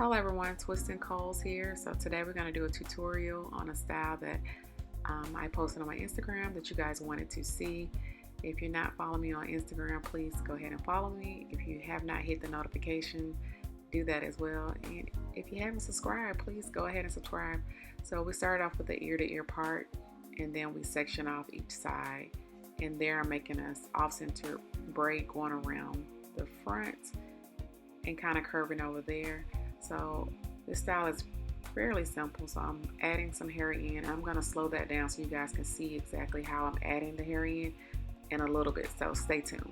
Hello everyone, Twistncoils here. So today we're going to do a tutorial on a style that I posted on my Instagram that you guys wanted to see. If you're not following me on Instagram, please go ahead and follow me. If you have not hit the notification, do that as well. And if you haven't subscribed, please go ahead and subscribe. So we started off with the ear to ear part, and then we section off each side. And there I'm making a off-center braid going around the front and kind of curving over there. So this style is fairly simple, so I'm adding some hair in. I'm going to slow that down so you guys can see exactly how I'm adding the hair in a little bit, so stay tuned.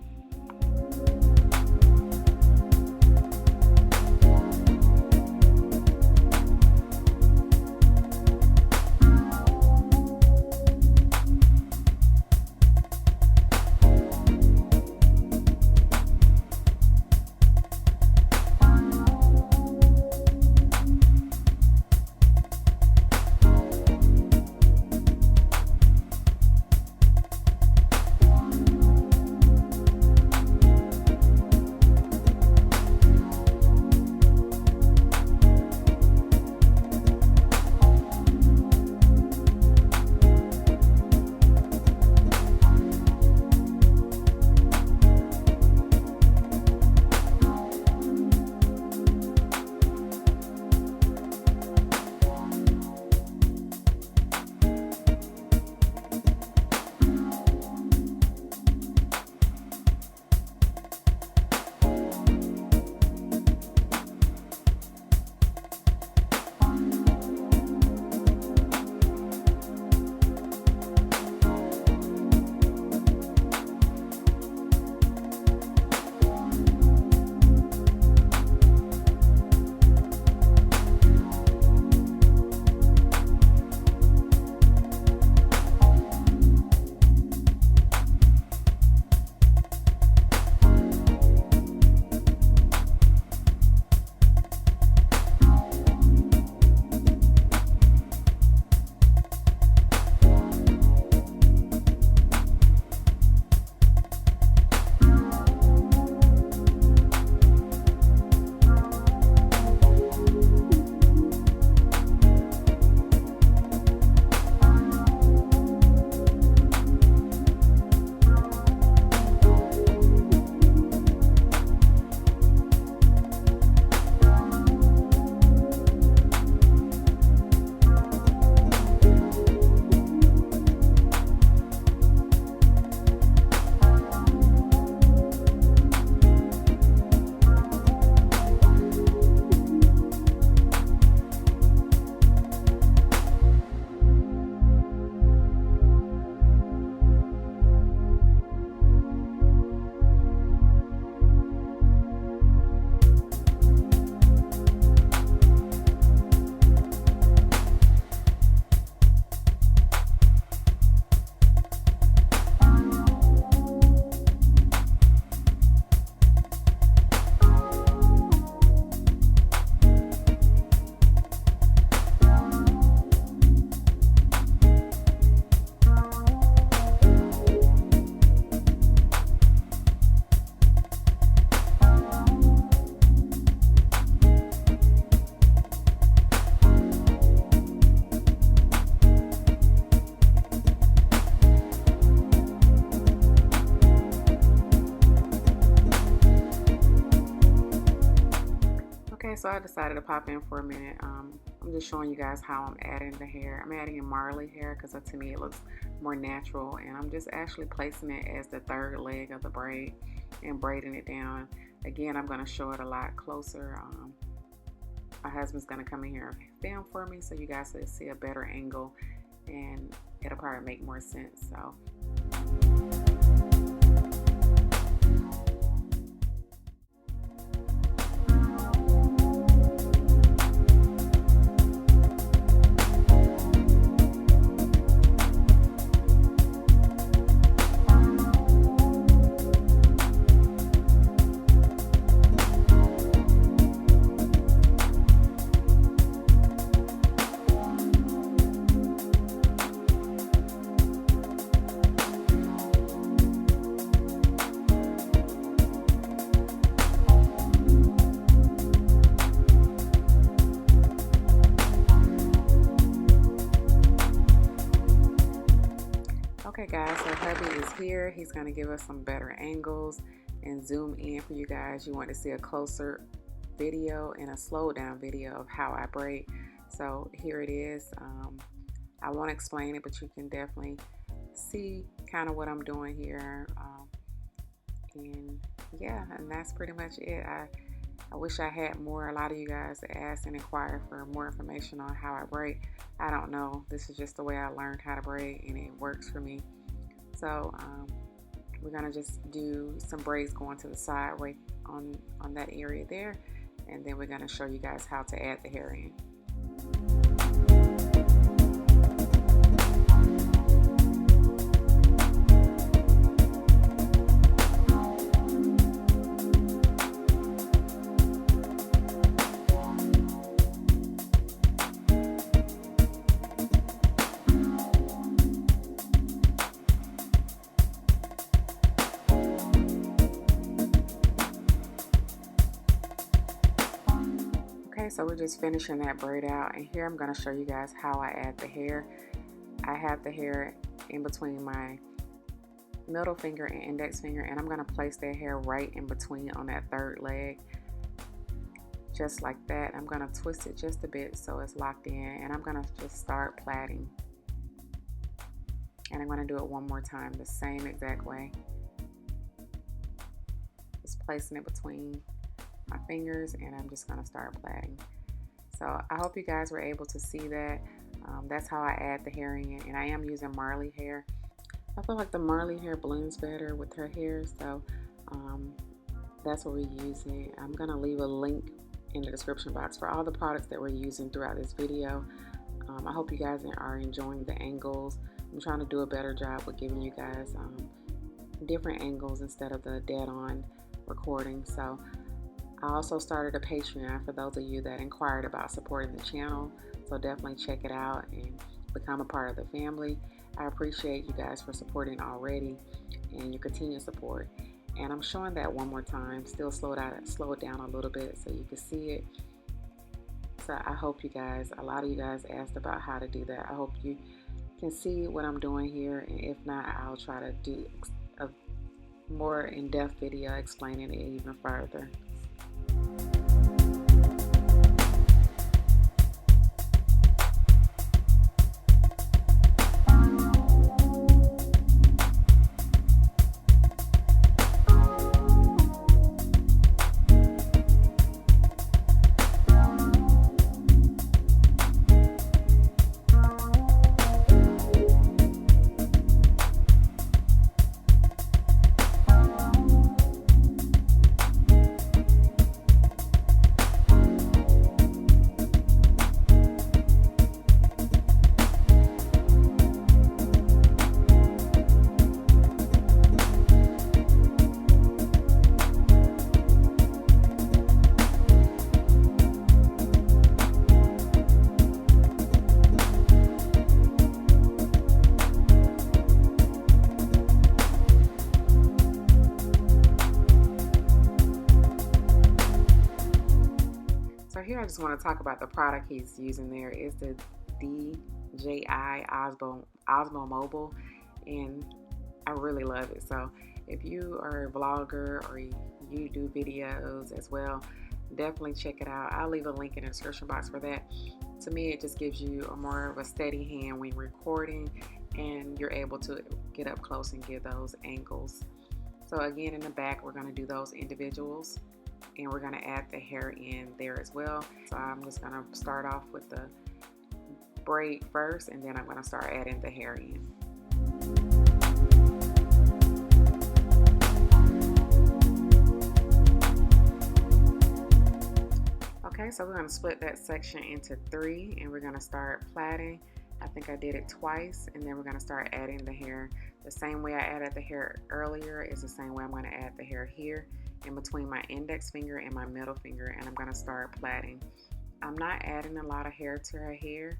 So I decided to pop in for a minute. I'm just showing you guys how I'm adding the hair. I'm adding in Marley hair because to me it looks more natural, and I'm just actually placing it as the third leg of the braid and braiding it down. Again, I'm going to show it a lot closer. My husband's going to come in here and film for me so you guys will see a better angle, and it'll probably make more sense. So Okay guys, so hubby is here. He's going to give us some better angles and zoom in for you guys. You want to see a closer video and a slowed down video of how I braid. So here it is. I won't explain it, but you can definitely see kind of what I'm doing here. And yeah, and that's pretty much it. I wish I had more. A lot of you guys ask and inquire for more information on how I braid. I don't know. This is just the way I learned how to braid, and it works for me. So we're gonna just do some braids going to the side right on that area there, and then we're gonna show you guys how to add the hair in. Okay, so we're just finishing that braid out, and here I'm going to show you guys how I add the hair. I have the hair in between my middle finger and index finger, and I'm going to place that hair right in between on that third leg, just like that. I'm going to twist it just a bit so it's locked in, and I'm going to just start plaiting. And I'm going to do it one more time the same exact way, just placing it between my fingers, and I'm just going to start plaiting. So I hope you guys were able to see that. That's how I add the hair in, and I am using Marley hair. I feel like the Marley hair blends better with her hair, so that's what we're using. I'm going to leave a link in the description box for all the products that we're using throughout this video. I hope you guys are enjoying the angles. I'm trying to do a better job with giving you guys different angles instead of the dead-on recording. So I also started a Patreon for those of you that inquired about supporting the channel, so definitely check it out and become a part of the family. I appreciate you guys for supporting already and your continued support. And I'm showing that one more time, still slow it down a little bit so you can see it. So I hope you guys, a lot of you guys asked about how to do that. I hope you can see what I'm doing here, and if not, I'll try to do a more in-depth video explaining it even further. Here I just want to talk about the product he's using. There is the DJI Osmo Mobile, and I really love it. So if you are a vlogger or you do videos as well, definitely check it out. I'll leave a link in the description box for that. To me, it just gives you more of a steady hand when recording, and you're able to get up close and give those angles. So again, in the back, we're going to do those individuals, and we're going to add the hair in there as well. So I'm just going to start off with the braid first, and then I'm going to start adding the hair in. Okay, so we're going to split that section into 3, and we're going to start plaiting. I think I did it twice, and then we're going to start adding the hair. The same way I added the hair earlier is the same way I'm going to add the hair here, in between my index finger and my middle finger, and I'm going to start plaiting. I'm not adding a lot of hair to her hair.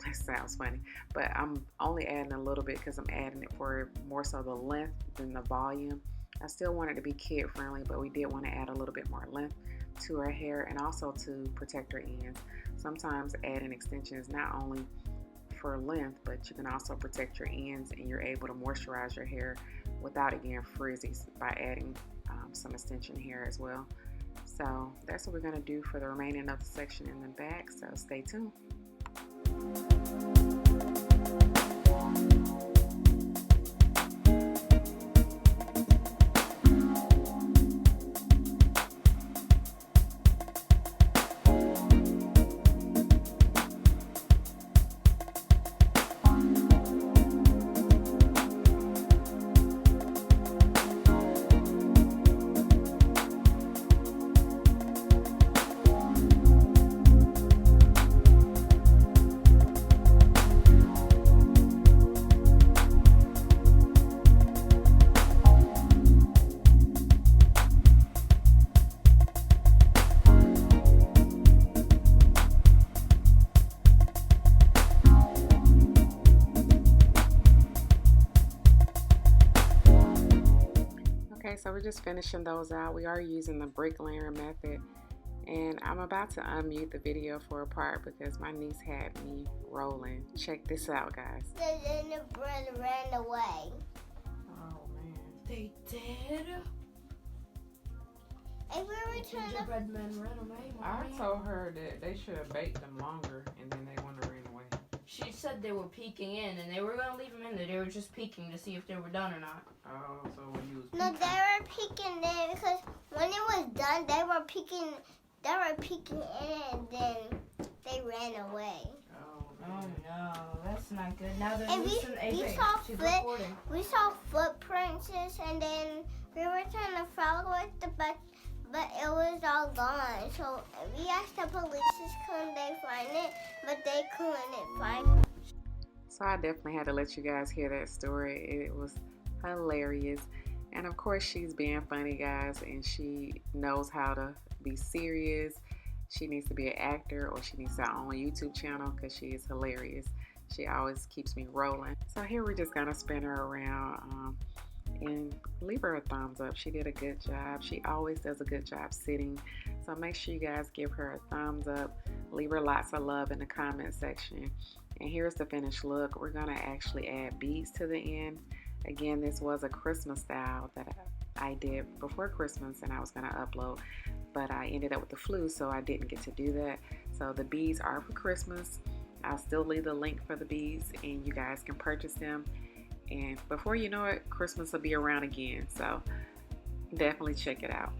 That sounds funny, but I'm only adding a little bit because I'm adding it for more so the length than the volume. I still want it to be kid friendly, but we did want to add a little bit more length to her hair and also to protect her ends. Sometimes adding extensions not only for length, but you can also protect your ends, and you're able to moisturize your hair without it getting frizzy by adding some extension hair as well. So that's what we're going to do for the remaining of the section in the back, so stay tuned. Okay, so we're just finishing those out. We are using the bricklaying method, and I'm about to unmute the video for a part because my niece had me rolling. Check this out, guys. Then the bread ran away. Oh man, They did? And we were trying to... Red men ran away. I told her that they should have baked them longer, and then they wouldn't have ran away. She said they were peeking in, and they were going to leave them in there. They were just peeking to see if they were done or not. Oh, so when you was No, they were peeking in because when it was done, they were peeking in, and then they ran away. Oh no, that's not good. Now they're And losing Apex. She's we saw footprints, and then we were trying to follow it, but it was all gone. So we asked the police, couldn't they find it, but they couldn't find it. So I definitely had to let you guys hear that story. It was hilarious. And of course she's being funny, guys, and she knows how to be serious. She needs to be an actor, or she needs her own YouTube channel because she is hilarious. She always keeps me rolling. So here we're just gonna spin her around and leave her a thumbs up. She did a good job. She always does a good job sitting. So make sure you guys give her a thumbs up. Leave her lots of love in the comment section. And here's the finished look. We're gonna actually add beads to the end. Again, this was a Christmas style that I did before Christmas and I was gonna upload, but I ended up with the flu, so I didn't get to do that. So the beads are for Christmas. I'll still leave the link for the beads and you guys can purchase them. And before you know it, Christmas will be around again. So definitely check it out.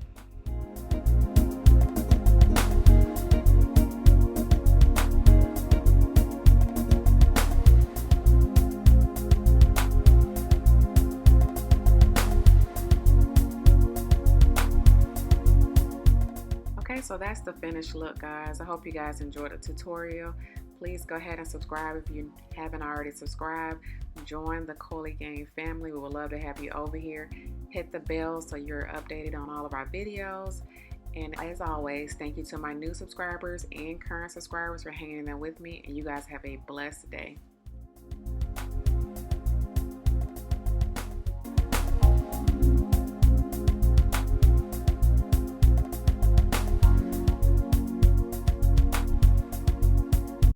Okay, so that's the finished look, guys. I hope you guys enjoyed the tutorial. Please go ahead and subscribe if you haven't already subscribed. Join the Coily Gang family. We would love to have you over here. Hit the bell so you're updated on all of our videos. And as always, thank you to my new subscribers and current subscribers for hanging in there with me. And you guys have a blessed day.